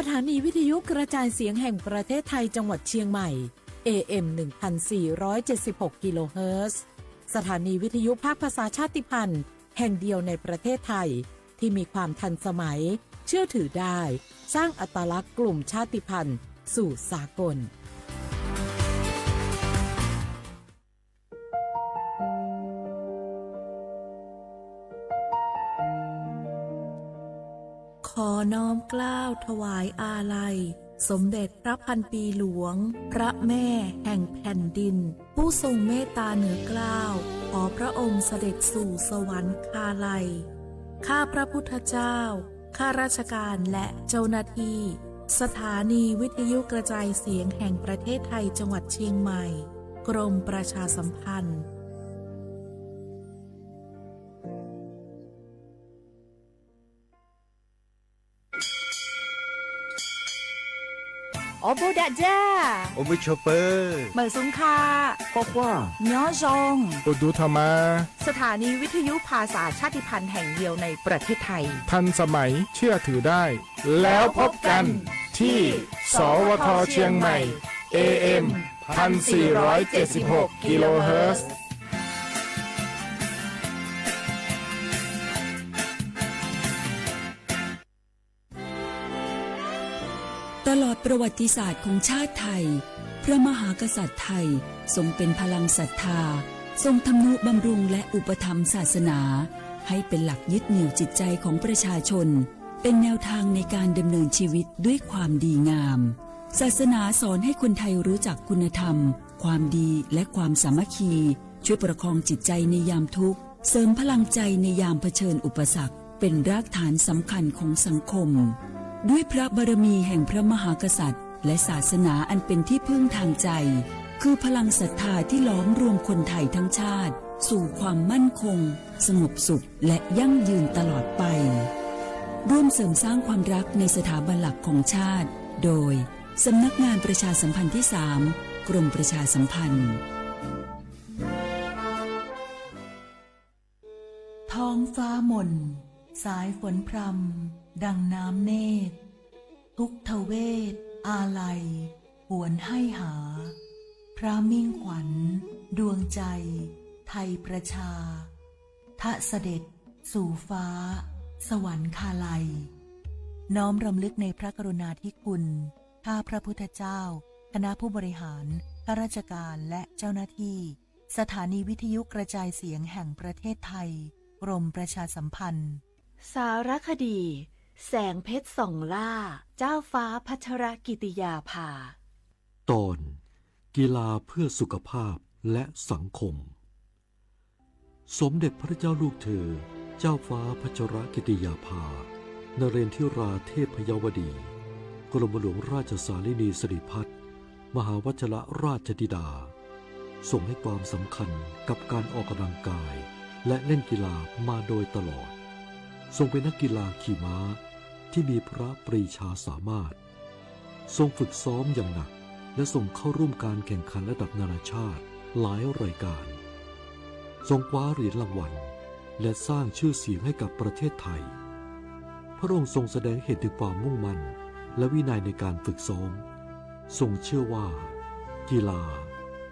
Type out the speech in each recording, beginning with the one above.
สถานีวิทยุกระจายเสียงแห่งประเทศไทยจังหวัดเชียงใหม่ AM 1476 กิโลเฮิรตซ์สถานีวิทยุภาคภาษาชาติพันธุ์แห่งเดียวในประเทศไทยที่มีความทันสมัยเชื่อถือได้สร้างอัตลักษณ์กลุ่มชาติพันธุ์สู่สากลขอน้อมเกล้าถวายอาลัยสมเด็จพระพันปีหลวงพระแม่แห่งแผ่นดินผู้ทรงเมตตาเหนือเกล้าขอพระองค์เสด็จสู่สวรรคาลัยข้าพระพุทธเจ้าข้าราชการและเจ้าหน้าที่สถานีวิทยุกระจายเสียงแห่งประเทศไทยจังหวัดเชียงใหม่กรมประชาสัมพันธ์โอบูดะจ้าโอมิชอเปอร์เหมอซุงคาพอกว่าย้อจงอุดูธรรมาสถานีวิทยุภาษาชาติพันธุ์แห่งเดียวในประเทศไทยทันสมัยเชื่อถือได้แล้วพบกันที่สวทเชียงใหม่ AM 1476 กิโลเฮิรตซ์ตลอดประวัติศาสตร์ของชาติไทยพระมหากษัตริย์ไทยทรงเป็นพลังศรัทธาทรงทำนุบำรุงและอุปถัมภ์ศาสนาให้เป็นหลักยึดเหนี่ยวจิตใจของประชาชนเป็นแนวทางในการดำเนินชีวิตด้วยความดีงามศาสนาสอนให้คนไทยรู้จักคุณธรรมความดีและความสามัคคีช่วยประคองจิตใจในยามทุกข์เสริมพลังใจในยามเผชิญอุปสรรคเป็นรากฐานสำคัญของสังคมด้วยพระบารมีแห่งพระมหากษัตริย์และศาสนาอันเป็นที่พึ่งทางใจคือพลังศรัทธาที่ล้อมรวมคนไทยทั้งชาติสู่ความมั่นคงสงบสุขและยั่งยืนตลอดไปร่วมเสริมสร้างความรักในสถาบันหลักของชาติโดยสำนักงานประชาสัมพันธ์ที่ 3 กรมประชาสัมพันธ์ท้องฟ้าหม่นสายฝนพรำดังน้ำเนตรทุกทเวทอาลัยหวนให้หาพระมิ่งขวัญดวงใจไทยประชาทะเสด็จสู่ฟ้าสวรรคาลัยน้อมรำลึกในพระกรุณาธิคุณข้าพระพุทธเจ้าคณะผู้บริหารข้าราชการและเจ้าหน้าที่สถานีวิทยุกระจายเสียงแห่งประเทศไทยกรมประชาสัมพันธ์สารคดีแสงเพชรส่องล่าเจ้าฟ้าพัชรกิติยาภาตอนกีฬาเพื่อสุขภาพและสังคมสมเด็จพระเจ้าลูกเธอเจ้าฟ้าพัชรกิติยาภานเรนทิราเทพยวดีกรมหลวงราชสารินีสิริพัฒน์มหาวชรราชธิดาทรงให้ความสำคัญกับการออกกำลังกายและเล่นกีฬามาโดยตลอดทรงเป็นนักกีฬาขี่ม้าที่มีพระปรีชาสามารถทรงฝึกซ้อมอย่างหนักและทรงเข้าร่วมการแข่งขันระดับนานาชาติหลายรายการทรงคว้าเหรียญรางวัลและสร้างชื่อเสียงให้กับประเทศไทยพระองค์ทรงแสดงเห็นถึงความมุ่งมั่นและวินัยในการฝึกซ้อมทรงเชื่อว่ากีฬา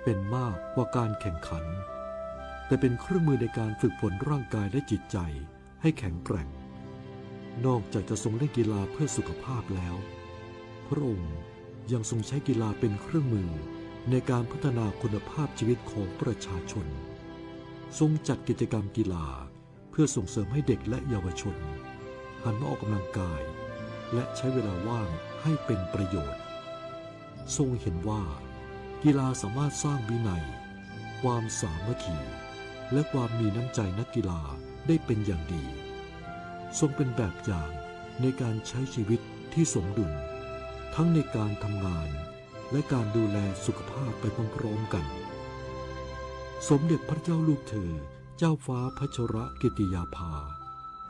เป็นมากกว่าการแข่งขันแต่เป็นเครื่องมือในการฝึกฝนร่างกายและจิตใจให้แข็งแกร่งนอกจากจะทรงเล่นกีฬาเพื่อสุขภาพแล้วพระองค์ยังทรงใช้กีฬาเป็นเครื่องมือในการพัฒนาคุณภาพชีวิตของประชาชนทรงจัดกิจกรรมกีฬาเพื่อส่งเสริมให้เด็กและเยาวชนหันมาออกกำลังกายและใช้เวลาว่างให้เป็นประโยชน์ทรงเห็นว่ากีฬาสามารถสร้างวินัยความสามัคคีและความมีน้ำใจนักกีฬาได้เป็นอย่างดีทรงเป็นแบบอย่างในการใช้ชีวิตที่สมดุลทั้งในการทำงานและการดูแลสุขภาพไปพร้อมๆกันสมเด็จพระเจ้าลูกเธอเจ้าฟ้าพัชรกิติยาภา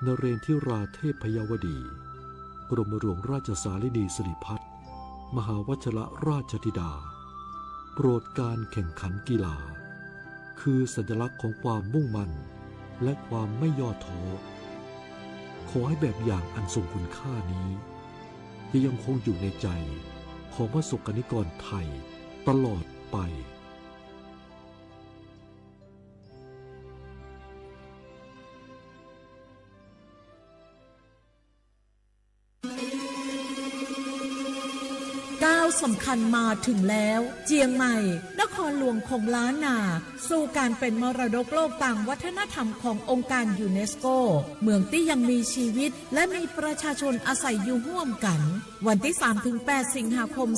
นเรนทิราเทพยวดีกรมหลวงราชสารินีสิริพัฒน์มหาวชรราชธิดาโปรดการแข่งขันกีฬาคือสัญลักษณ์ของความมุ่งมั่นและความไม่ย่อท้อขอให้แบบอย่างอันทรงคุณค่านี้ จะยังคงอยู่ในใจของประสบกนิกรไทยตลอดไปก้าวสำคัญมาถึงแล้วเจียงใหม่นครหลวงของล้านนาสู่การเป็นมรดกโลกต่างวัฒนธรรมขององค์การยูเนสโกเมืองที่ยังมีชีวิตและมีประชาชนอาศัยอยู่ร่วมกันวันที่ 3-8 สิงหาคม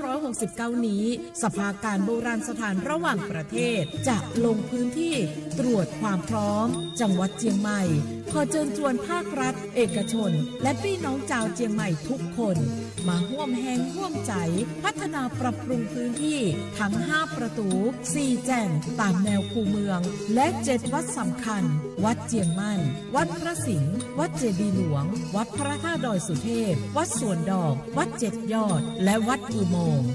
2569 นี้สภาการโบราณสถานระหว่างประเทศจะลงพื้นที่ตรวจความพร้อมจังหวัดเจียงใหม่ขอเชิญชวนภาครัฐเอกชนและพี่น้องชาวเจียงใหม่ทุกคนมาร่วมแรงร่วมใจพัฒนาปรับปรุงพื้นที่ทั้ง 5 ประตู 4 แจ่งตามแนวคูเมืองและ 7 วัดสำคัญวัดเจียงมั่นวัดพระสิงห์วัดเจดีย์หลวงวัดพระธาตุดอยสุเทพวัดสวนดอกวัดเจ็ดยอดและวัดอุโมงค์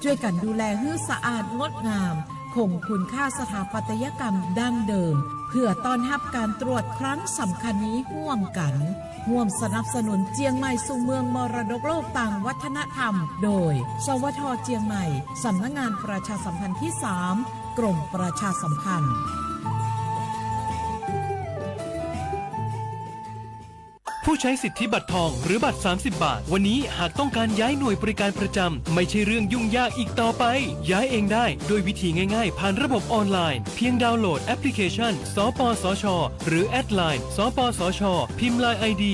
ช่วยกันดูแลให้สะอาดงดงามคงคุณค่าสถาปัตยกรรมดั้งเดิมเพื่อต้อนรับการตรวจครั้งสำคัญนี้ร่วมกันร่วมสนับสนุนเจียงใหม่สู่เมืองมรดกโลกต่างวัฒนธรรมโดยสวท.เจียงใหม่สำนักงานประชาสัมพันธ์ที่ 3 กรมประชาสัมพันธ์ผู้ใช้สิทธิบัตรทองหรือบัตร30 บาทวันนี้หากต้องการย้ายหน่วยบริการประจำไม่ใช่เรื่องยุ่งยากอีกต่อไปย้ายเองได้โดยวิธีง่ายๆผ่านระบบออนไลน์เพียงดาวน์โหลดแอปพลิเคชันสปสช.หรือแอดไลน์สปสช.พิมพ์ LINE ID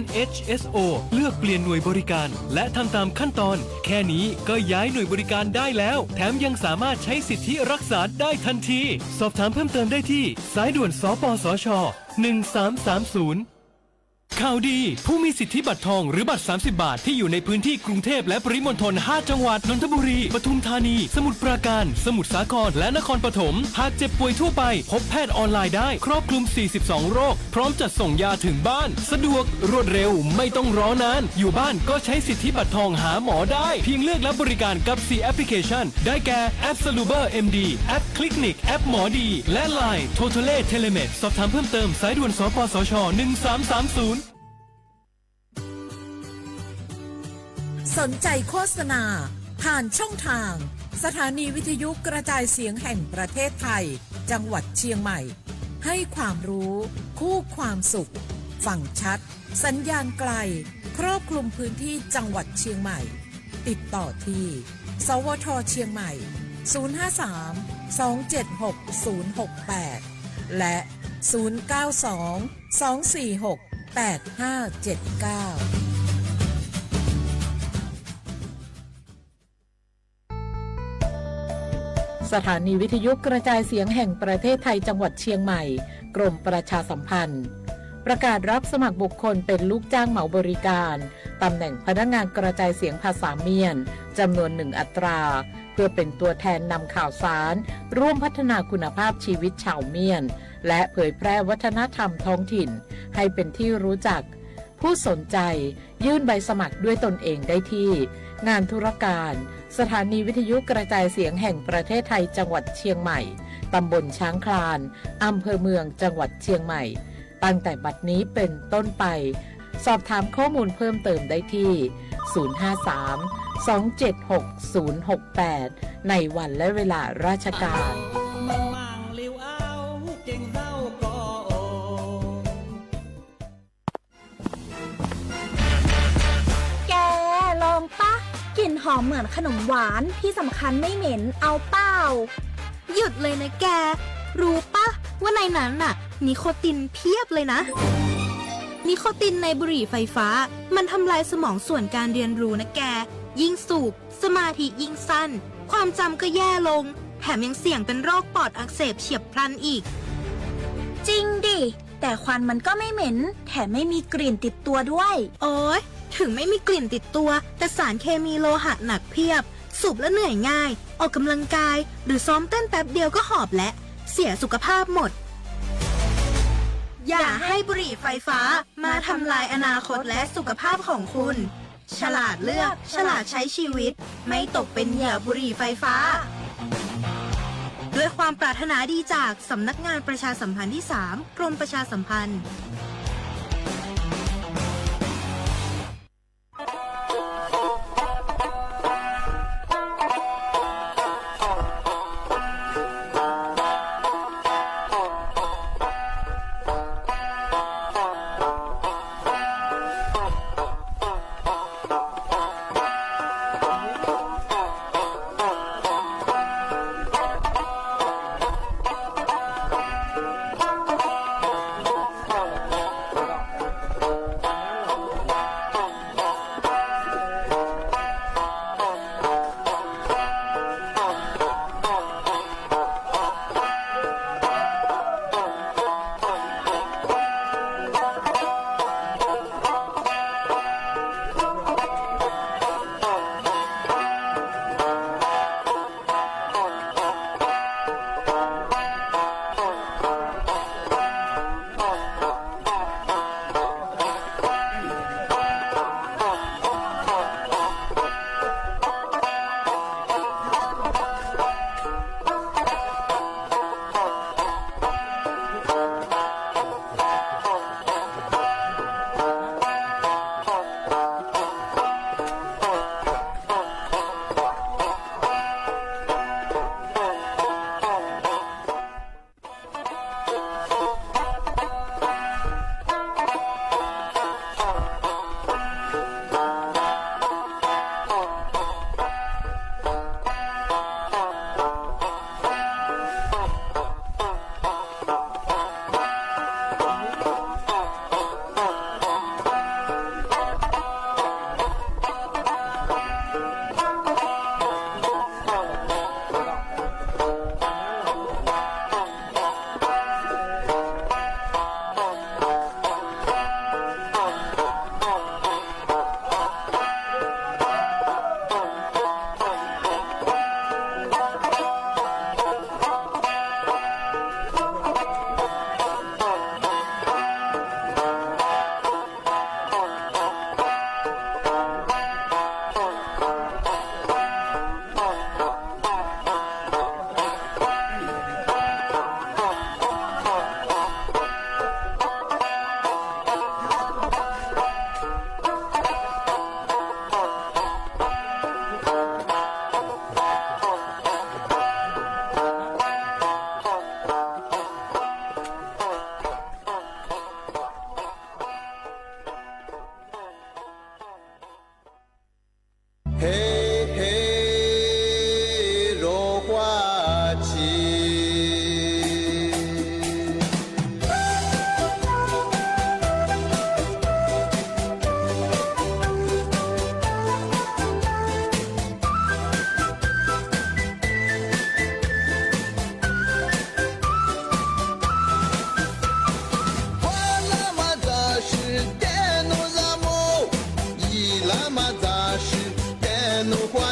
@NHSO เลือกเปลี่ยนหน่วยบริการและทำตามขั้นตอนแค่นี้ก็ย้ายหน่วยบริการได้แล้วแถมยังสามารถใช้สิทธิรักษาได้ทันทีสอบถามเพิ่มเติมได้ที่สายด่วนสปสช1330ข่าวดีผู้มีสิทธิบัตรทองหรือบัตร30 บาทที่อยู่ในพื้นที่กรุงเทพและปริมณฑล5 จังหวัดนนทบุรีปทุมธานีสมุทรปราการสมุทรสาครและนครปฐมหากเจ็บป่วยทั่วไปพบแพทย์ออนไลน์ได้ครอบคลุม42โรคพร้อมจัดส่งยาถึงบ้านสะดวกรวดเร็วไม่ต้องรอนานอยู่บ้านก็ใช้สิทธิบัตรทองหาหมอได้เพียงเลือกรับบริการกับ4แอปพลิเคชันได้แก่แอป Saluber MD แอป Clinic แอปหมอดีและ LINE Totale Telemed สอบถามเพิ่มเติมสายด่วนสปสช1330สนใจโฆษณาผ่านช่องทางสถานีวิทยุกระจายเสียงแห่งประเทศไทยจังหวัดเชียงใหม่ให้ความรู้คู่ความสุขฟังชัดสัญญาณไกลครอบคลุมพื้นที่จังหวัดเชียงใหม่ติดต่อที่สวท.เชียงใหม่053-276-068และ092-246-8579สถานีวิทยุกระจายเสียงแห่งประเทศไทยจังหวัดเชียงใหม่กรมประชาสัมพันธ์ประกาศรับสมัครบุคคลเป็นลูกจ้างเหมาบริการตำแหน่งพนักงานกระจายเสียงภาษาเมียนจำนวน1 อัตราเพื่อเป็นตัวแทนนำข่าวสารร่วมพัฒนาคุณภาพชีวิตชาวเมียนและเผยแพร่วัฒนธรรมท้องถิ่นให้เป็นที่รู้จักผู้สนใจยื่นใบสมัครด้วยตนเองได้ที่งานธุรการสถานีวิทยุกระจายเสียงแห่งประเทศไทยจังหวัดเชียงใหม่ตำบลช้างคลานอำเภอเมืองจังหวัดเชียงใหม่ตั้งแต่บัดนี้เป็นต้นไปสอบถามข้อมูลเพิ่มเติมได้ที่053-276-068ในวันและเวลาราชการลองปะกลิ่นหอมเหมือนขนมหวานที่สำคัญไม่เหม็นเอาเปล่าหยุดเลยนะแกรู้ปะว่าในนั้นน่ะนิโคตินเพียบเลยนะนิโคตินในบุหรี่ไฟฟ้ามันทำลายสมองส่วนการเรียนรู้นะแกยิ่งสูบสมาธิยิ่งสั้นความจำก็แย่ลงแถมยังเสี่ยงเป็นโรคปอดอักเสบเฉียบพลันอีกจริงดิแต่ควันมันก็ไม่เหม็นแถมไม่มีกลิ่นติดตัวด้วยโอ๊ยถึงไม่มีกลิ่นติดตัวแต่สารเคมีโลหะหนักเพียบสูบแล้วเหนื่อยง่ายออกกำลังกายหรือซ้อมเต้นแป๊บเดียวก็หอบและเสียสุขภาพหมดอย่าให้บุหรี่ไฟฟ้ามาทำลายอนาคตและสุขภาพของคุณฉลาดเลือกฉลาดใช้ชีวิตไม่ตกเป็นเหยื่อบุหรี่ไฟฟ้าด้วยความปรารถนาดีจากสำนักงานประชาสัมพันธ์ที่ 3 กรมประชาสัมพันธ์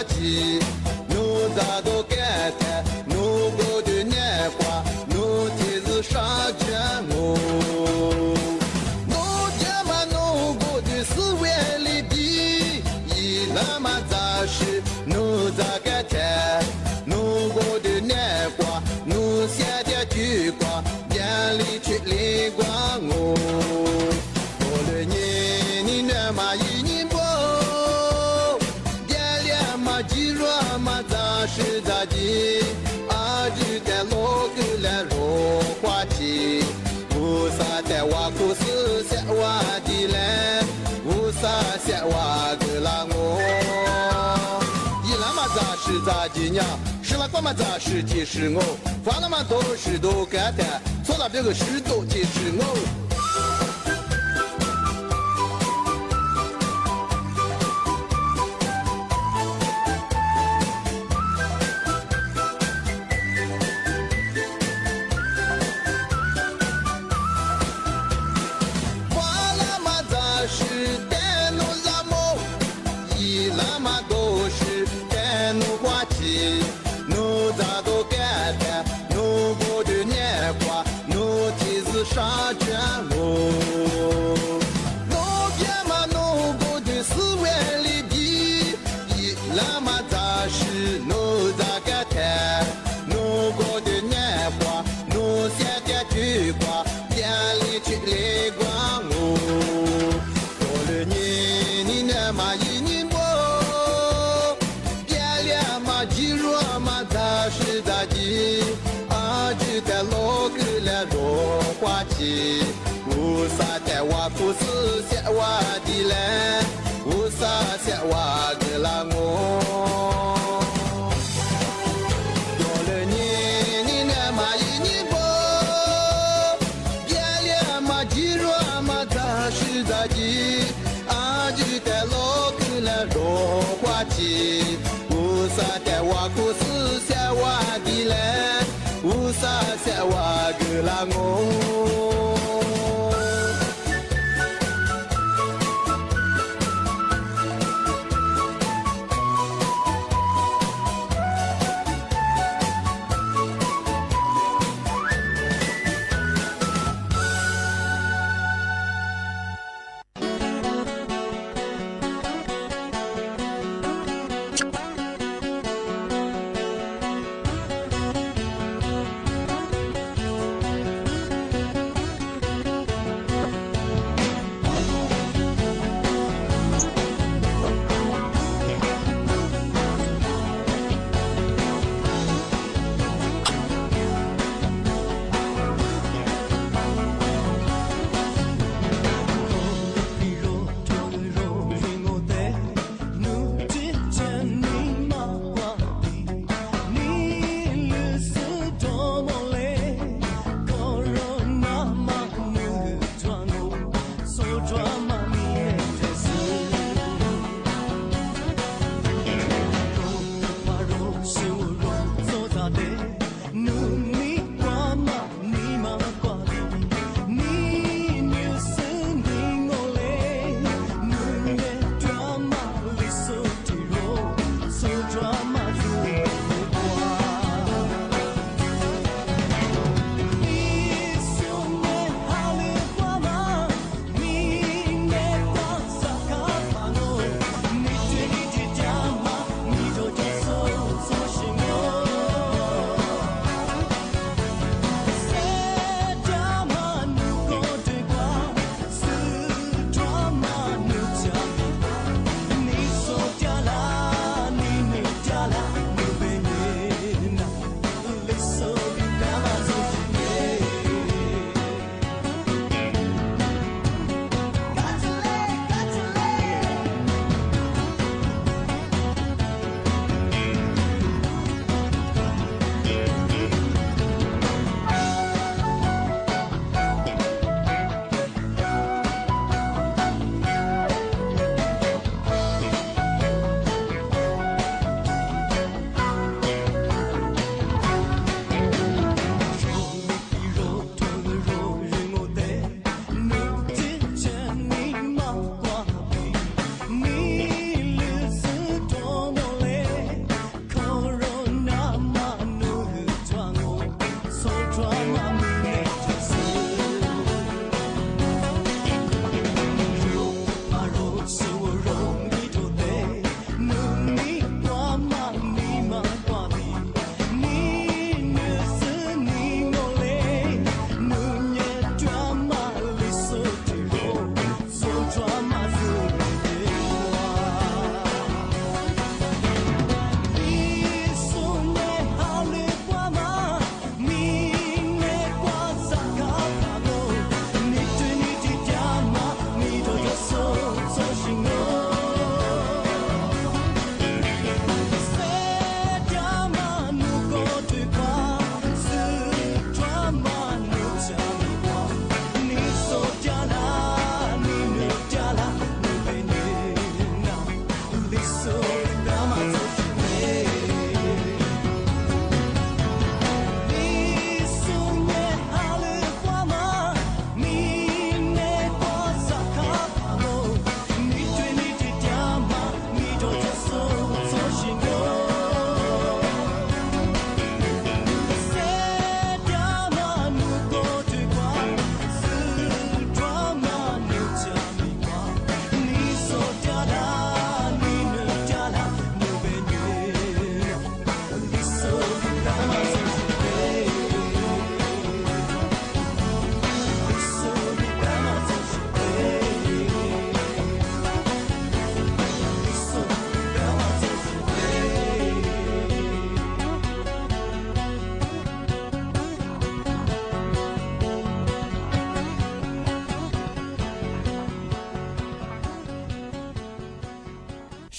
起，奴咋都感叹，奴国的年华，奴天子上卷我。奴家嘛奴国的四万里地，一那么杂事，奴咋感叹，奴国的年华，奴下的聚光，眼里却灵光我。过了年，你那么一年过。是咋的？阿舅在老沟来落花期，乌萨在瓦库斯下瓦的来，乌萨下瓦个啦我。伊拉嘛咋是咋的呢？是那个嘛咋是提示我，发了嘛都是都感叹，错了别个是都提示我。上卷我，奴边嘛奴国的四万里地，一那么杂事奴咋感叹，奴国的年华，奴现的聚光，眼里却泪光我。过了年，你那么一年过，变了嘛肌肉嘛咋是咋的，阿舅在老沟来落花期，乌萨在瓦库斯下瓦的来，乌萨下瓦个啦我。过了年，你那么一年过，变了嘛肌肉嘛咋是咋的，阿舅在老沟来落花期，乌萨在瓦库斯下瓦的来。乌萨下瓦格拉我。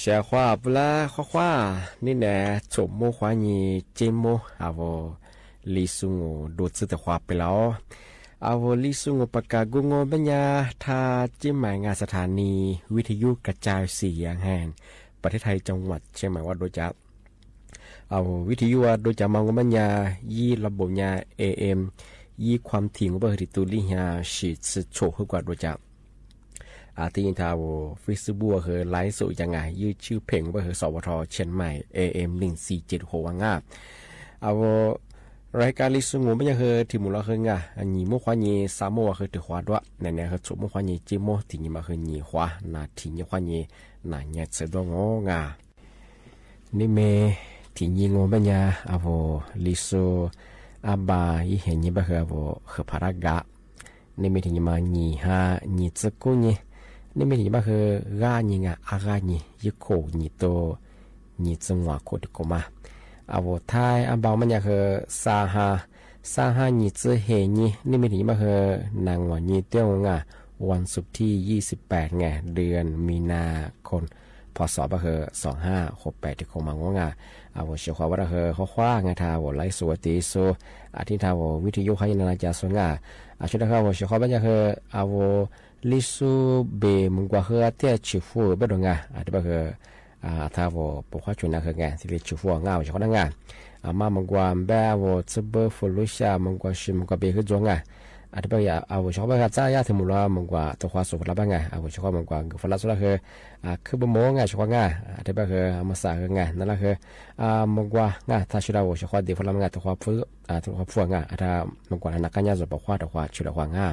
小花不啦花花，你呢做么花你节目啊我李苏我多次的花不了。อาวลิสุงปากกากุงบัญญาทาจิ้มหมายงานสถานีวิทยุกระจายเสียงแห่งประเทศไทยจังหวัดเชียงใหม่ว่าโดยจะเอาวิทยุโดยจะมังบัญญายี่ระบบยา AM ยี่ความถี่ของเบอร์ติตุลิฮาสิสโชห์กว่าโดยจะที่ยินทาวฟิสบัวคือไลฟ์สดยังไงยืดชื่อเพลงว่าคือสวทเชียงใหม่ AM 147หัวงาเอารายการลิสุงูไม่ยังคือที่มูลค่าเงาอันนี้มุขวานีสามโมคือถือขวาด้วยในนี้คือจุมุขวานีจิโมที่นี่มาคือนี่ขวาหน้าที่นี่ขวานีหน้าเนี่ยเสด็จงงานี่เมที่นี่งูไม่ยังอาโวลิสุอาบายี่เห็นนี่บ้าคืออาโวคือพารากะนี่เมที่นี่มานี่ฮะนี่ตะกุนี่นี่เมที่นี่บ้าคือกานี่งาอากานี่ยี่โคนี่โตนี่จังหวะโคตรกมาอาวุธไทยอาบ่าวมันอยากคือสาหานี่จื้อเฮนี่นี่ไม่ถึงมาคือนางวันนี้เตี้ยวงาวันศุกร์ที่28ไงเดือนมีนาคมพศก็คือ2568ที่คงมางงาอาวุธเชื่อว่าคือข้อคว้าไงท่าวุธไลฟ์สวติโซอาทิตย์ท่าวุธวิทยุให้นาจาสงาอาชุดท่าวุธเชื่อว่ามันอยากคืออาวุธลิสูเบมึงกว่าคือเตี้ยชิฟูเบดงาอาทิตย์ก็คือถ้าว่าปกติชนคือไงสิริชูฟัวงาเฉพาะงานมามังกรแบบว่าจะเบอร์ฟลุชามังกรชิมมังกรเบคือจงไงอาทิตย์ไปเอาเฉพาะแบบจ้ายาถึงมูลมังกรตัวความสุขแล้วบ้างไงเอาเฉพาะมังกรฟลัสละคือบ่โมงไงเฉพาะงาอาทิตย์ไปคือมาสาคือไงนั่นแหละคือมังกรงาถ้าชุดเราเฉพาะเดี๋ยวฟลัสงาตัวความฟื้ตัวความฟัวงาถ้ามังกรนักการยาจะบอกว่าตัวความชุดเรางา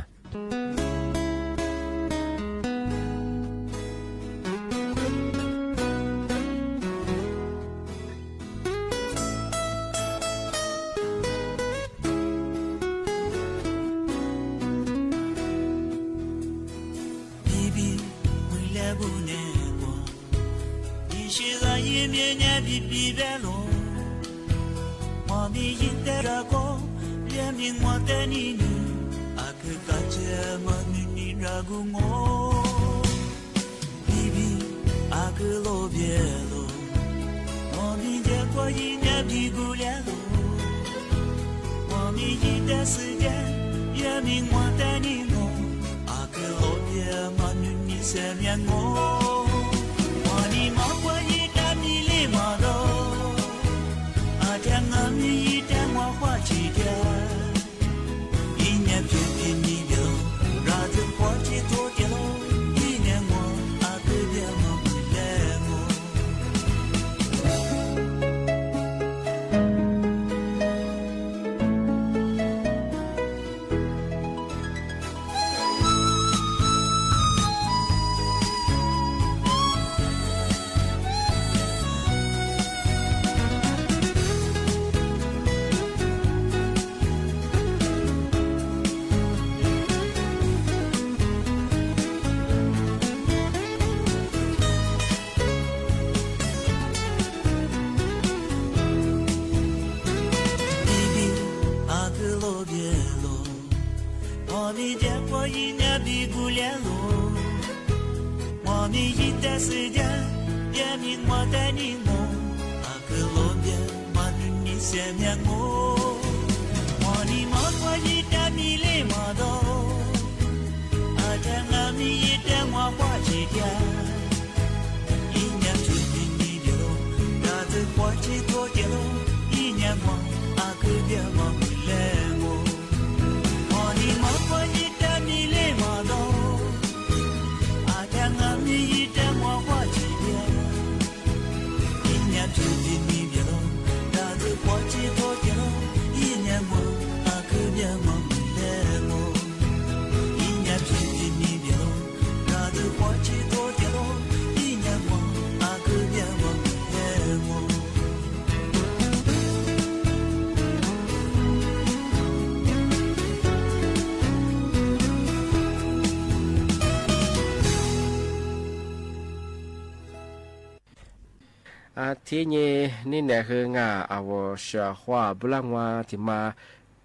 ที่นี่เนี่ยคืองาอาวเชียขวาบุลังว่าที่มา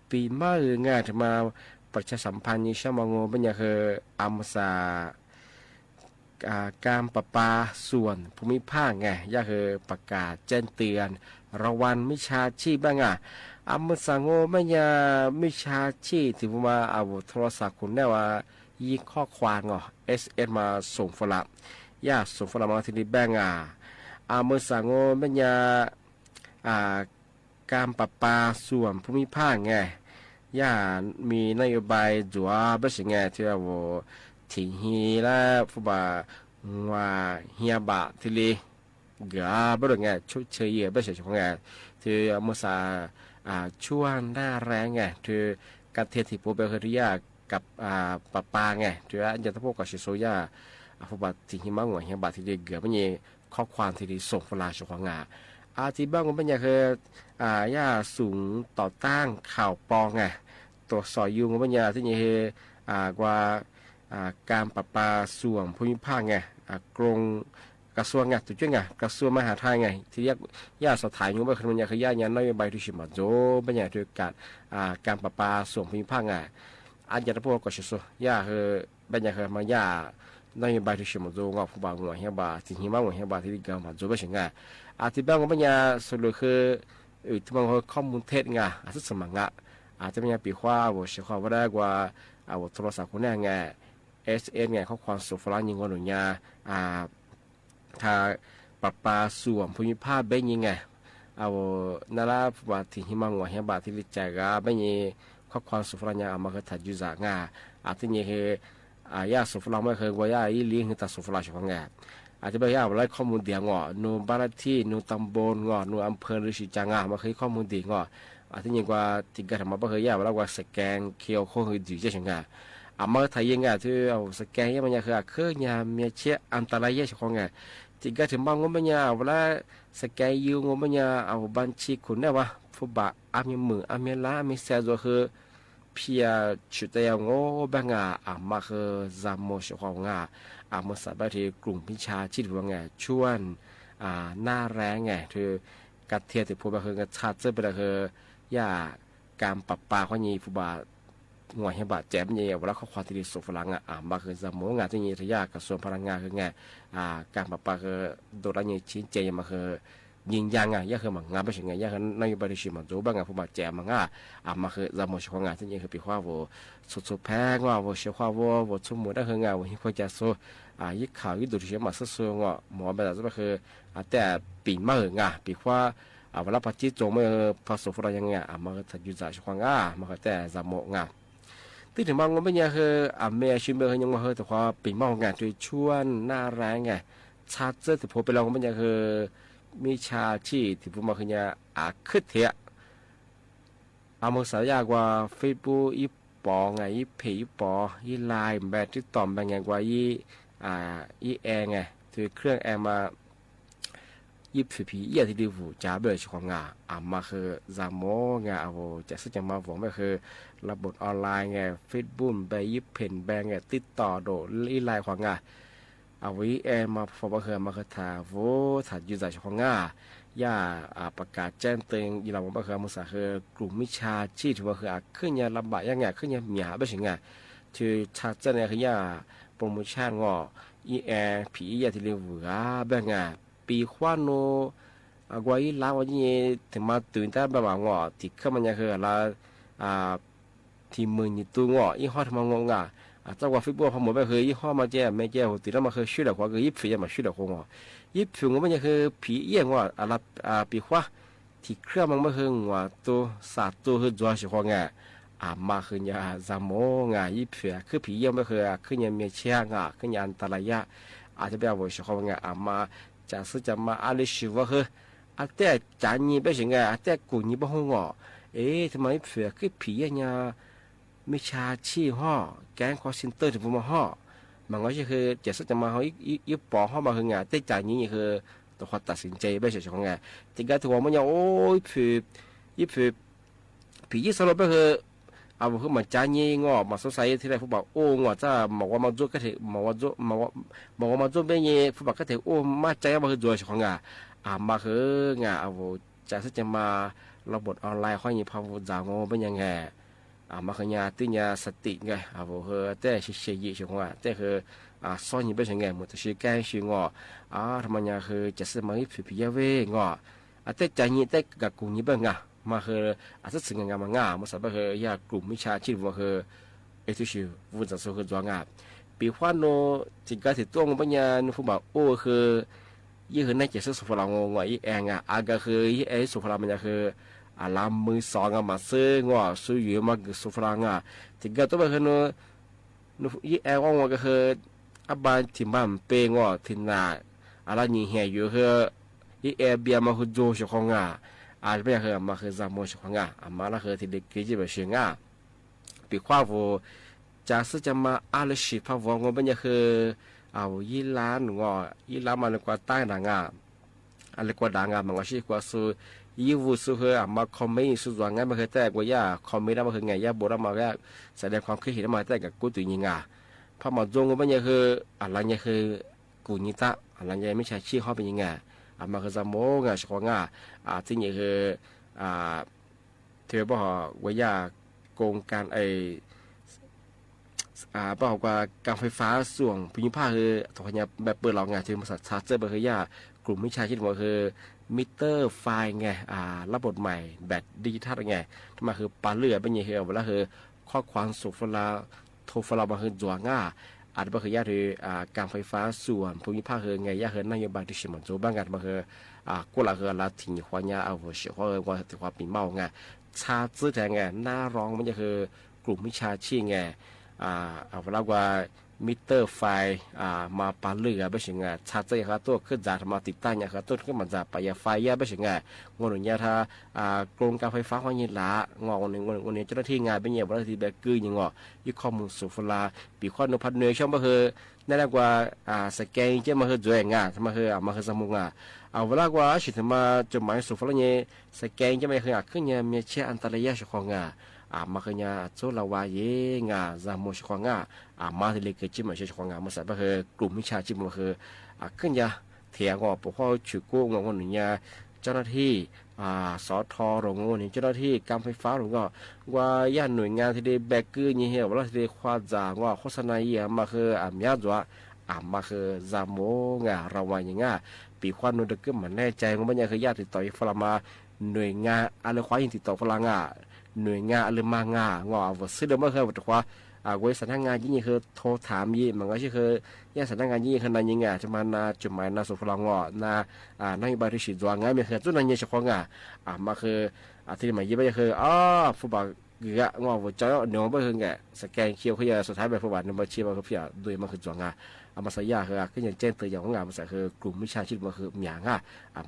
ปีมาหรืองาที่มาประชาสัมพันธ์ยี่ช่างมองเป็นอย่างคืออัมซา การประปาส่วนภูมิภาคไงย่าคือประกาศแจ้งเตือนระวังมิจฉาชีพบ้างอามุสังโงไม่ยามิจฉาชีพที่ผมมาเอาโทรศัพท์คุณได้ว่ายิงข้อความSMS มาส่งฝรั่งย่าส่งฝรั่งมาที่นี่แบงอามุสังโงไม่ยาการประปาส่วนภูมิภาคไงย่ามีนโยบายจัวไม่ใช่ไงที่ว่าทิ้งฮีแล้วฟุบะว่าเฮียบะที่ลีเกือบไม่ได้ไงชุดเชยไม่ใช่ของไงที่มุสาช่วงหน้าแรงไงที่การเทียที่ปูเบลเฮียกับปาไงที่อันจะต้องพวกกับชิโซยาฟุบะทิ้งฮีมังว่าเฮียบะที่ลีเกือบไม่มีข้อความที่ลีส่งฝรั่งของงาที่บ้างก็เป็นอย่างคือย่าสูงต่อต้านข่าวปองไงตัวสอยยุงก็เป็นอย่างที่นี่คือกว่าการประปาส่วนภูมิภาคไงกรงกระทรวงไงตัวเจ้าไงกระทรวงมหาดไทยไงที่ย่าสถานอยู่บ้านคือมันอยากคือย่ายันนโยบายที่ชิมาโจเป็นอย่างด้วยการประปาส่วนภูมิภาคไงอันจะต้องพูดกับชิโซย่าคือเป็นอย่างคือมาย่านโยบายที่ชิมาโจงอผู้บ่าวหัวเฮียบาที่หิมะหัวเฮียบาที่เกี่ยวมาโจไม่ใช่ไงที่บ้านก็เป็นอย่างสรุปคือที่บางคนข้อมูลเท็จไงสุดสมังอาจจะเป็นอย่างปีขว้าว่าเชื่อว่าได้กว่าโทรศัพท์คนนี้ไงSS ไงข้อความสุฝรั่งยิงวันหนุนยาถ้าปรับปลาส่วนภูมิภาคเป็นยังไงนาราว่าที่หิมังว่าเฮียบาที่ลิจกาเป็นยังข้อความสุฝรั่งยามาคือถัดยุจากงาที่นี่คือยาสุฝรั่งไม่เคยว่ายาอีเลี้ยงคือตัดสุฝรั่งของงาอาจจะเป็นยาอะไรข้อมูลเดียงนูบ้านที่นูตำบลนูอำเภอหรือชิจางมาเคยข้อมูลดีที่นี่ว่าที่กระทำมาเคยยาว่าสแกนเคียวโคคือดีเจ้าชงมาไทยยังไงที่สแกนยังมันยังคือเนี่ยมีเชื่ออันตรายเยอะของไงที่ก็ถึงบางงมันยังเวลาสแกนยูงมันยังบัญชีคุณเนี่ยว่าฟุบะมีมือมีล้ามีเสียตัวคือเพียชุดเดียวงบางมาคือจำโมชของมาสบายที่กลุ่มพิชาชีพว่าไงชวนหน้าแรงไงคือการเทียบที่พูดไปคือการชาติเจ้าไปเลยคือย่าการปรับปาข้อนี้ฟุบะงวยให้บาดเจ็บเนี่ยเวลาเขาควาที่ดีสุฝรั่งมาคือสมองงานที่นี่ทยากระทรวงพลังงานคือไงการปรับปาคือโดดอะไรชิ้นเจมาคือยิงยางยาคือมันงานไม่ใช่ไงยาคือนายบริษัทมันรู้บ้างผู้บาดเจ็บมันมาคือสมองของงานที่นี่คือปีขว้าวัวสุดแพงว่าวัวเชี่ยวขว้าวัวชุ่มมือได้คืองานวัวที่ควรจะสู้ยิ่งข่าวยิ่งดูดีมาสู้หมอแบบนั้นก็คือแต่ปีมากปีขว้าเวลาปัจจุบันเมื่อพอสุฝรั่งยังไงมาถัดยุจากช่วงมาคือแต่สมองที่ถึงบางวันเป็นยังคือเมียชิมเบอร์ยังมาแต่ว่าปีมองงานโดยชวนหน้าแรงไงชาเจอที่ผมไปลองเป็นยังคือมีชาชีที่ผมมาคือยังขึ้นเถอะมือสายากว่าเฟซบุ๊กอีปอไงอีเพย์อีปออีไลน์แบบที่ต่อมบางอย่างกว่าอีแอร์ไงถือเครื่องแอร์มายิบผีเยี่ยที่ดีหูจ้าเบอร์ของมาคือจามงจะซึ่งจะมาบอกไม่คือระบบออนไลน์ไงเฟซบุ๊กไปยิบเพนแบงไงติดต่อโดลีไลน์ของวิแอมาฟอร์มาคือถ่าถ่ายยูใจของย่าประกาศแจ้งเตือนยีราบอกว่าคือมุสาคือกลุ่มมิชาชีที่ว่าคือขึ้นยาลำบากยังไงขึ้นยาหมีหาไม่ใช่ไงที่ชาเจเนี่ยคือย่าโปรโมชั่นอีแอผีเยี่ยที่เรียกว่าแบบไงปีขว้านูกว่าอีลาวนี่ถึงมาตื่นแต่แบบว่าที่เข้ามันยังคือละที่มือนี่ตัวอีห้อทำงงเจ้าว่าฟิบบัวพอหมดไปคือยี่ห้อมาแจ้ไม่แจ้หัวตีแล้วมาคือชื่อเด็กว่าคือยิบฝีมาชื่อเด็กของยิบฝีมันยังคือผีเยี่ยงอะไรปีขว้าที่เครื่องมันไม่คือตัวสาตัวคือจัวสิของมาคือยาจามงยิบฝีคือผีเยี่ยงไม่คือคือยาเมียเชียคือยาอันตรายอาจจะเป็นว่าสิของมาจะซื้อจะมาอะไรสิวะคือแต่จานนี้เป็นยังไงแต่กูนี่บ้างทำไมเผื่อคือผีเนี่ยไม่ชาชีห่อแกงคอร์เซนเตอร์ถึงผมมาห่อมันก็คือจะซื้อจะมาห่ออีปอห่อมาคือไงแต่จานนี้คือตัวเขาตัดสินใจไม่ใช่ของไงที่ก็ถือว่ามันยังโอ้ยผียี่สลบไปคือคือมันจานนี้มาสงสัยที่ไรผู้บอกโอ้จะบอกว่ามาจุก็ถือบอกว่ามาจุเป็นยังผู้บอกก็ถือโอ้มาใจมาคือจุของมาคือจะซื้อจะมาระบบออนไลน์ข้อนี้พอจางเป็นยังไงมาคือยาติยาสติไงคือแต่เฉยๆของแต่คือ ซ้อนอยู่ไปเฉยๆหมดชื่อแกงชื่องอทำไมเนี่ยคือจะซื้อมาให้ผีๆเว้งแต่ใจนี้แต่กับกลุ่มนี้บ้างมาคือจะสิ่งงานมามาสับคือยากลุ่มวิชาชีพว่าคือทุชิวุฒิสุขจวงปีขวานโนจิกาติตัวงปัญญานุฟุบะโอ้คือยี่คือในเจสสุฟลางงอีแองอากาคือยี่สุฟลามันคือลำมือสองมาซื้องซื้ออยู่มาสุฟลางจิกาตัวแบบคือนุยี่แองว่าก็คืออบานที่บ้านเปงที่นาอะไรนี่เหี่ยอยู่คือยี่แอเบียมาคือโจชของอาจจะคือมาคือจามโมชของมาแล้วคือที่เด็กกิจแบบเชียงปีขวาฟูจากซึ่งจะมาอาลชิพาวงว่าเป็นยังคือเอายี่ล้านยี่ล้านมันกว่าใต้หนังอะไรกว่าดังมันก็ชื่อกว่าสู้ยี่วูสู้คือมาคอมเมนต์สู้ว่าไงมันคือแต่กว่าย่าคอมเมนต์แล้วมันคือไงย่าโบราณมาแค่แสดงความคิดเห็นมาแต่กับกูตัวยิงพอมาจงว่าเป็นยังคืออะไรยังคือกูนิตะอะไรยังไม่ใช่ชื่อเขาเป็นยังไงมาคือจำโม่ชของที่นี่คือเธอบอกว่าย่าโกงการบอกว่าการไฟฟ้าส่วนภูมิภาคคือถอยแบบเปิดเราไงที่บริษัทชาร์เจอร์เบอร์ยากลุ่มวิชาชีพว่าคือมิเตอร์ไฟไงระบบใหม่แบตดิจิทัลไงที่มาคือปลาเลือเป็นยังไงเวลาคือข้อความสุฟลาโทฟลามาคือจัวง่าอาจจะคือยาคือการไฟฟ้าส่วนภูมิภาคคือไงยาคือนโยบายที่เชื่อมันโจบ้างกันมาคือกูละคือลาทิ้งความยาเอาหัวเชื่อว่าถือว่าปีเมาไงชาร์เจอร์แต่ไงหน้าร้องมันจะคือกลุ่มวิชาชีพไงเอาเวลาว่ามิเตอร์ไฟมาปาลือไปถึงชาร์จครับตัวขึ้นจากมาติดตั้งเนี่ยครับตัวขึ้นมาจากปลายไฟไปถึงงอนเนี่ยถ้ากรมการไฟฟ้าของยินละงอนเนี่ยเจ้าหน้าที่งานเป็นเนี่ยบริษัทแบกกือยังยึดข้อมูลสุฟลาปีข้อนุพัฒน์เนยช่องมาคือนั่นแหละว่าสแกนจะมาคือจ่วยงานมาคือสมุงเอาเวลาว่าสิทธิ์มาจดหมายสุฟลาเนี่ยสแกนจะมาคือขึ้นเนี่ยมีเชื่ออันตรายของมาคือยโซลาวาเยจามโชควงมาที่เล็กจิมาเชควงมาใส่ก็คือกลุ่มวิชาจิมาคือขึ้นยาเถียงปกข้อฉุกกู้งงเนี่ยเจ้าหน้าที่สทโรงงานเจ้าหน้าที่การไฟฟ้าหรือว่าย่านหน่วยงานที่ได้แบกกือเนี่ยว่าที่ได้ควาจางว่าโฆษณาเยี่ยมาคือมียจัวมาคือจามโมระวังอย่างปีควันนุ่นเด็กมันแน่ใจว่ามันยังคือญาติติดต่อฝรั่งมาหน่วยงานอะไรควายติดต่อฝรั่งหน่วยงานหรือมางว่าซื้อเดิมไม่เคยบอกว่าเว้ยสถานงานยี่คือโทรถามยี่มันก็ใช่คือยี่สถานงานยี่คือนั่นยังไงจะมาจุดหมายสุฟลังนายบริษัทจวงไงไม่คือจุดนั้นยี่เฉพาะมาคือที่มายี่ไปคือผู้บ่าวเกี่ยว่าจะเนื้อไม่คือไงสแกนเคียวคือสุดท้ายแบบผู้บ่าวนั่นมาเชื่อว่าเขาเพี้ยโดยมันคือจวงมาสัญญาคือก็ยังแจ้งเตือนอย่างของมาใส่คือกลุ่มวิชาชีพมันคืออย่าง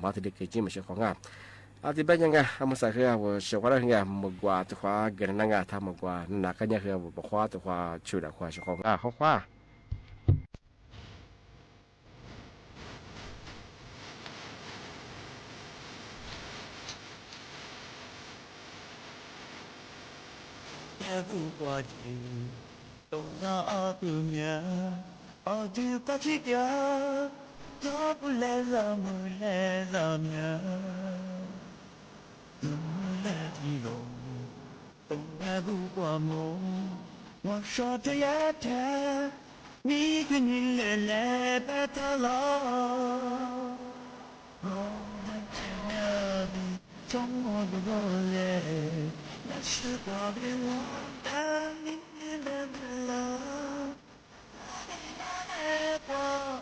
มาที่เด็กจริงมาเชื่อของที่เป็นยังไงมาใส่คือว่าเชื่อว่าอะไรมากกว่าตัวว่าเกินนั่งทำมากกว่าหนักกันเนี่ยคือบอกว่าตัวว่าช่วยดักว่าเชื่อของเขาว่าผู้ว่าจีตรงหน้าผู้เมียเอาดูปัจจัยยอดเล่ละมือเล่ละเมียมือเล่ที่ลงตรงหน้าผู้ว่าโมว่าชอบจะยัดแท้มีคนนี้เล่เล่ไปตลอดโอ้ไม่ใช่เนื้อดีจงมองดูเลย 是我给我的你的love，爱我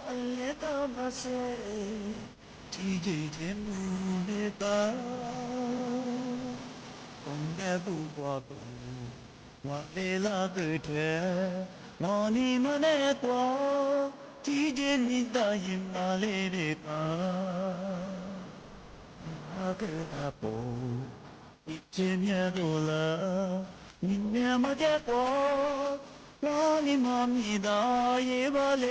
爱到把谁，天地天不的高，风也不刮不，我为了个他，我你们的光，听见你答应我来的吧，我给他不。一见面多了，你面没见过，让你妈咪大一把泪。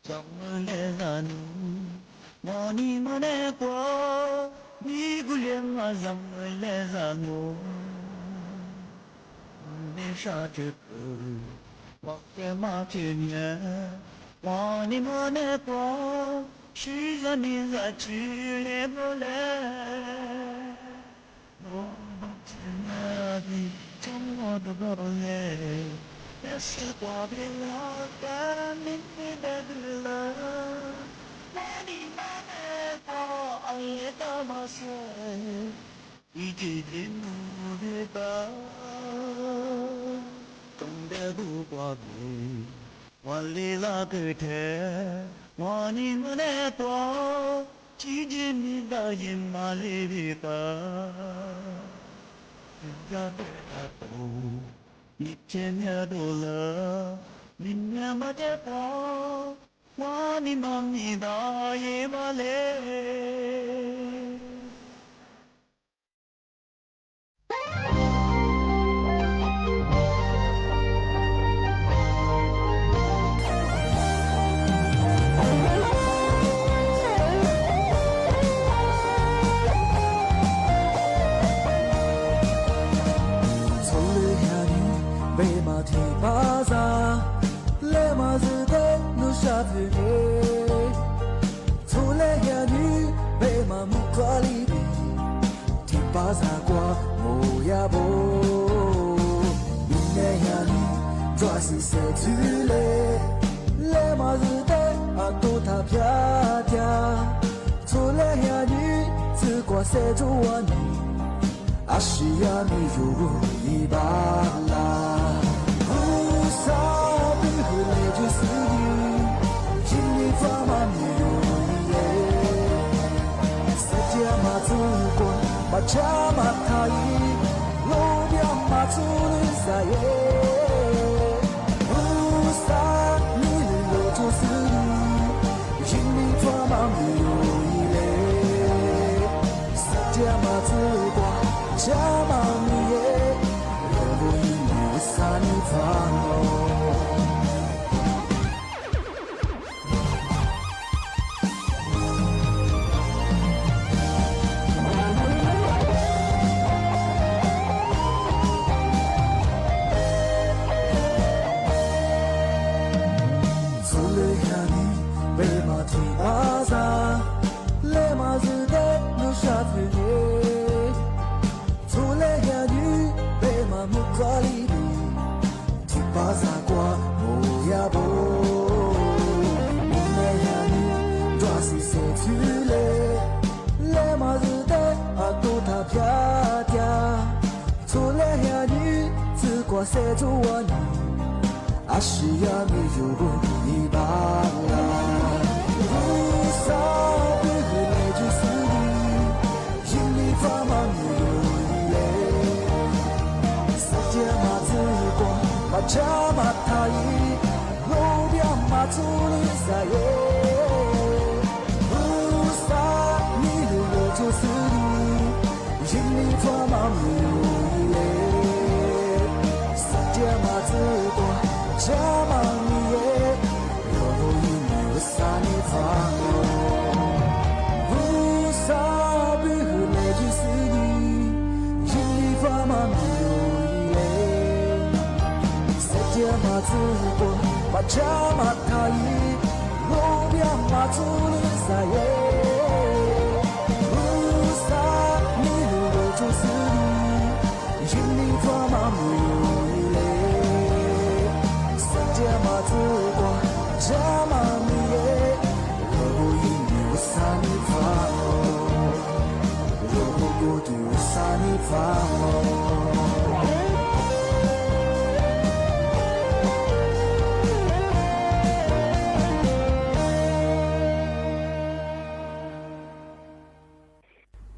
怎么来了你？我你们的光，你不连马上回来让我，没啥这个，我干嘛天年，我你莫那过，是让你在去来不来？我天哪，你怎么都不来？那是我的老家，你的的了。爱到马赛，一直天不的吧，懂得不挂念，我离了个天，我你们那多，几几你的人马里的吧，人家对他多，一千年多了，明年没得多。我你忙你大爷嘛嘞。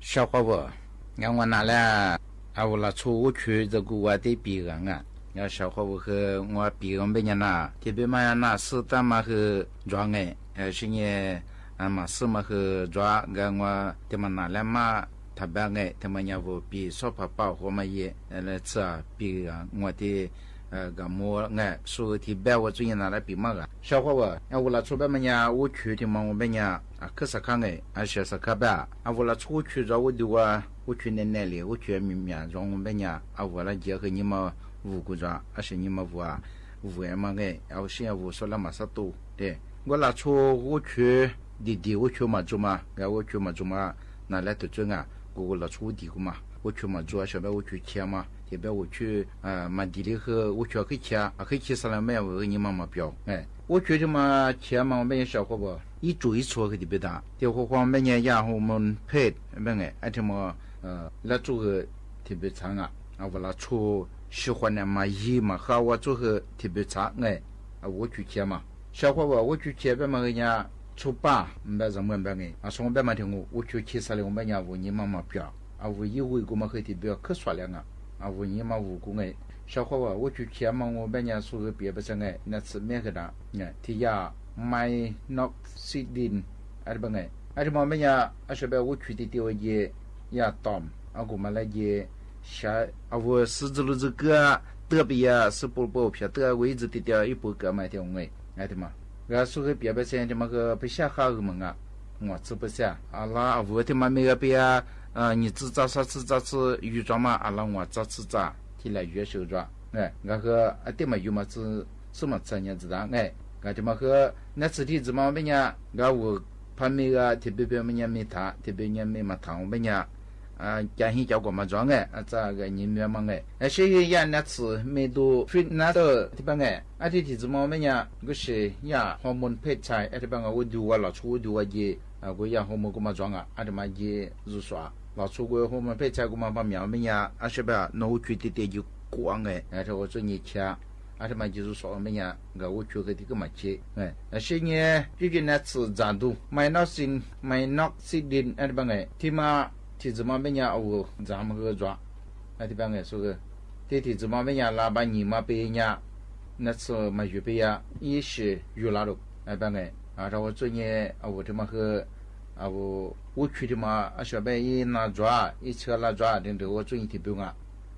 小伙伴，我拿了我那出去这个我的别人啊，要小伙伴和我别人别人呐，这边嘛那是但嘛和装哎，是呢嘛是嘛和装，我他们拿了嘛，他把他们要不比说怕保护嘛也来这别人我的个么说提白我最近拿来比嘛个，小伙我我来出白么呀，我去的嘛我们呀可是看小是看吧，我来出去着我就我去奶里，我去明面让我们呀我来结合你们五个着，是你们五人嘛我现在我说了嘛啥多对，我来出我去弟我去嘛做嘛，我去嘛做嘛，拿来得准我来出弟个嘛，我去嘛做，小白我去切嘛。这边我去马地里和我去可以切上来买我你妈妈标我觉得嘛切嘛我们小伙伴一做一撮个特别大，这伙伴每年然后我们配而且嘛来做个特别长我来做喜欢的嘛嘛和我做个特别长我去切嘛小伙伴我去切边嘛人家做吧没什么说我边嘛听我去切上来我们家我你妈妈标我以为我们和特别可说了我你嘛务工小伙伴我去切嘛我每年说个别不是那次每个的提呀买诺西林而且嘛每年是被我去的地方也当我们来也下我狮子路这个特别是不票的位置的掉一部个买的的嘛说个别不是的嘛个不下好个嘛我知不是啦我的嘛每个别你制造预装嘛拉我制造提来月收着那个对嘛有嘛是什么产业知道那对嘛和那次的子嘛每年我旁边个特别每年没谈特别年没嘛谈我每年家庭叫过嘛装这个人面嘛所以呀那次没都非那的对吧这子嘛每年个是呀荷尔蒙配菜对吧我就我老出就我也我呀荷尔蒙个嘛装对嘛也入耍老出国荷尔蒙配菜个嘛把苗每年是吧那我去的就光这我做你吃对嘛就是说每年我去个这个嘛去是呢最近那次战斗买那些林对吧提嘛提子嘛每年我咱们个抓对吧说个提子嘛每年拉把你嘛被人那次嘛预备呀也是有拉了对吧这我做呢我这么和我去的嘛小白一拿抓一车拉抓的我做一提不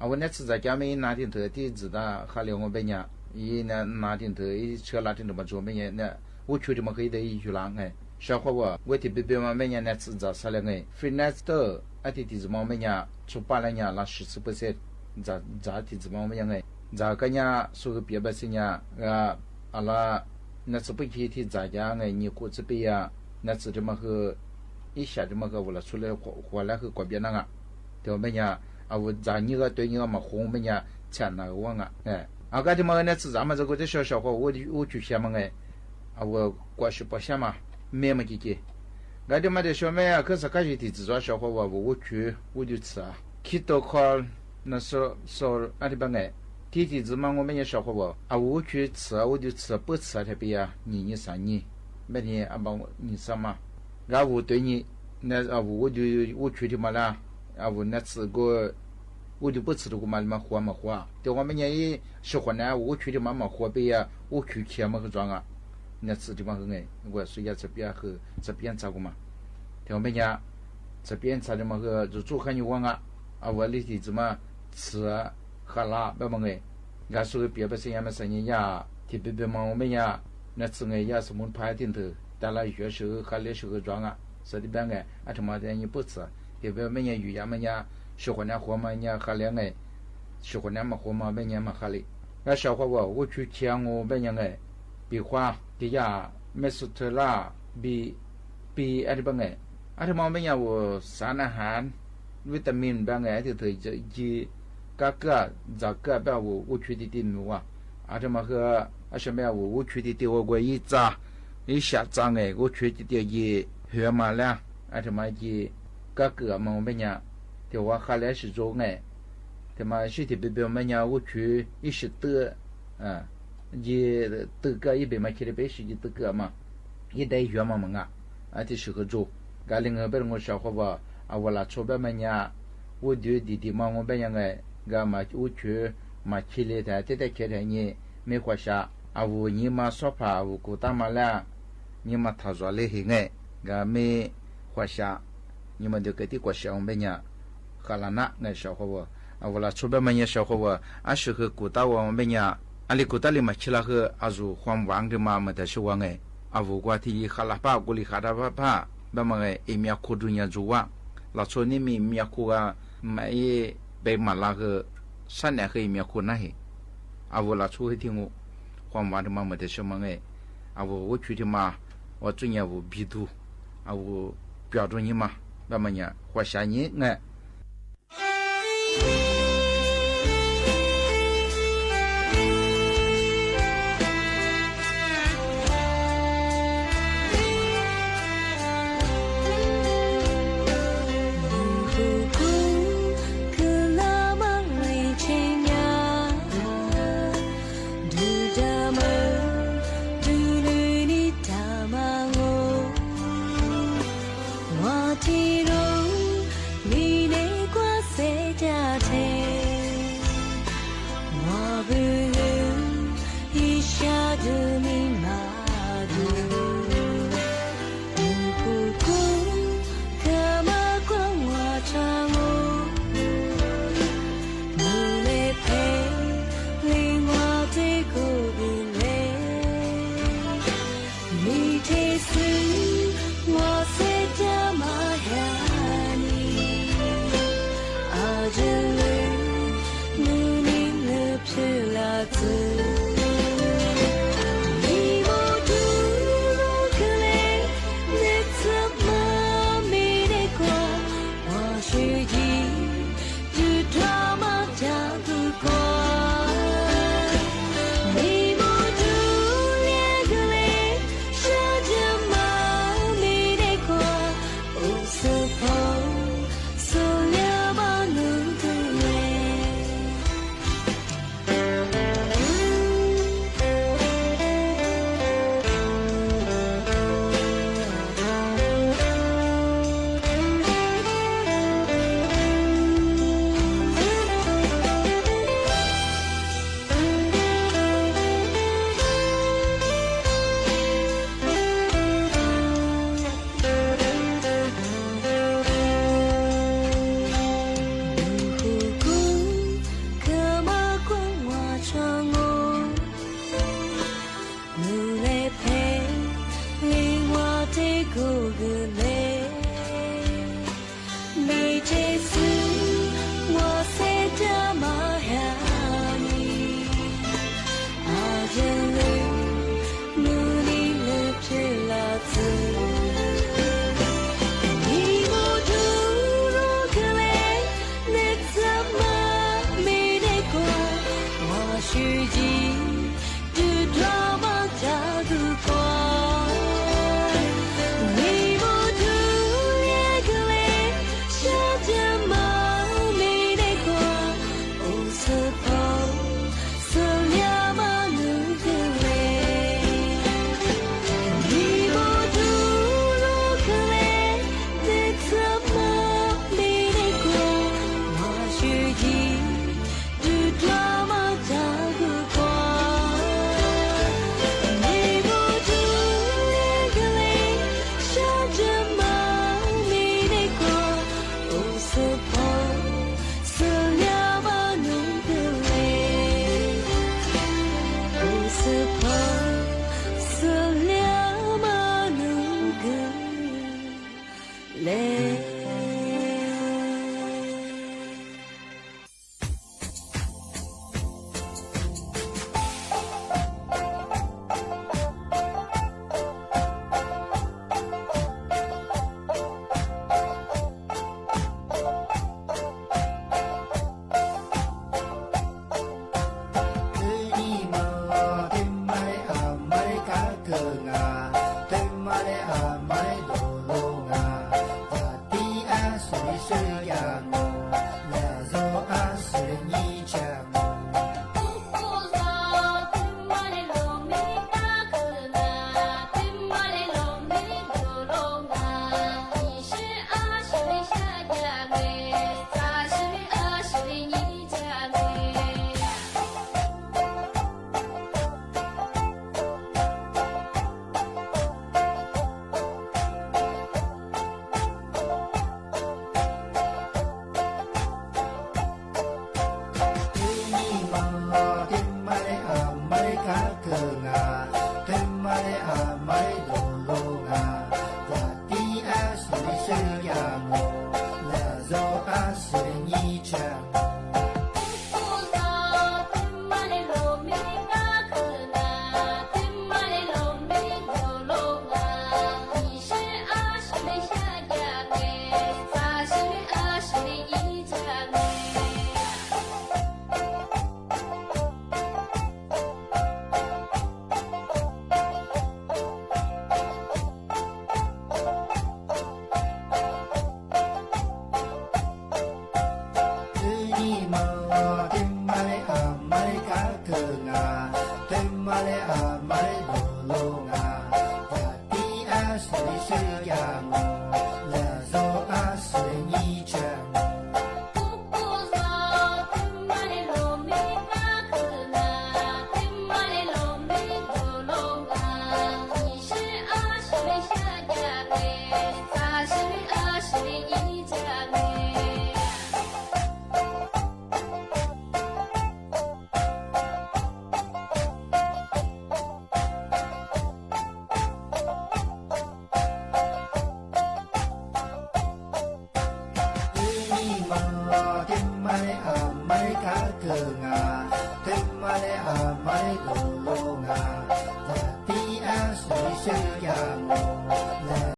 我那次在家没拿点头的子的还了我白年一拿点头一车拉点头嘛做每年那我去的嘛可以的一去拉小伙我特别嘛每年那次在啥了非那次的提子嘛每年出8年拉10%咋提子嘛每年咋个呢说个别不是呢拉那次不去提在家你过这边呀那次这么和一下这么个我了出来回来和过边那个对每年我在你个对你个嘛红每年钱那个我个这么那次咱们这个这小伙我去写嘛我过去不写嘛没么几句这么的小妹可是开始提制作小伙我去我就吃去到考那说对吧提子嘛我们也小伙我去吃我就吃不吃特别你3年每天帮我你什么我对你那我去的嘛啦我那次我就不吃的嘛活对我们也喜欢呢我去的嘛活呗我去切嘛个装那次的嘛我说要这边和这边照顾嘛对我们家这边吃的嘛个就做很有忘我里头怎么吃喝啦不嘛说别不是也没生意呀特别嘛我们呀那次也是门牌顶头带了月收还来收个装说的边他妈的你不吃特别每年鱼呀每年喜欢那活嘛人还来喜欢那么活嘛每年嘛还来小伙我去抢我每年比花的呀没事特啦比这边他妈每年我3อาหารวิตามิน边就这个这个把我去的地方这么和什么我去的地方我一下张我去的地也学嘛了这么个嘛我们家对我还来是做对嘛是特别我们家我去一时得也得个一百嘛去的北是得个嘛一代学嘛这适合做另外边我小伙伴我来出边嘛家我就弟嘛我边嘛我去嘛去了的这去的你没花下我你嘛说怕我过大嘛了你嘛他说了很没花下你们就给的过小我们家好了那小伙伴我了出边么也小伙我俺是和古大我们呀，俺里古大里嘛去了和阿祖黄王的嘛么的是王哎，阿无瓜提哈拉巴古里哈拉巴巴，那么哎一面苦中也做啊，老出你们面苦啊，买被马拉个3年和一面苦那嘿，阿无了出去听我黄王的嘛么的是么哎，阿无我去的嘛，我专业无比度，阿无标准你嘛，那么呀，我下年哎。ไม่อาไม่โด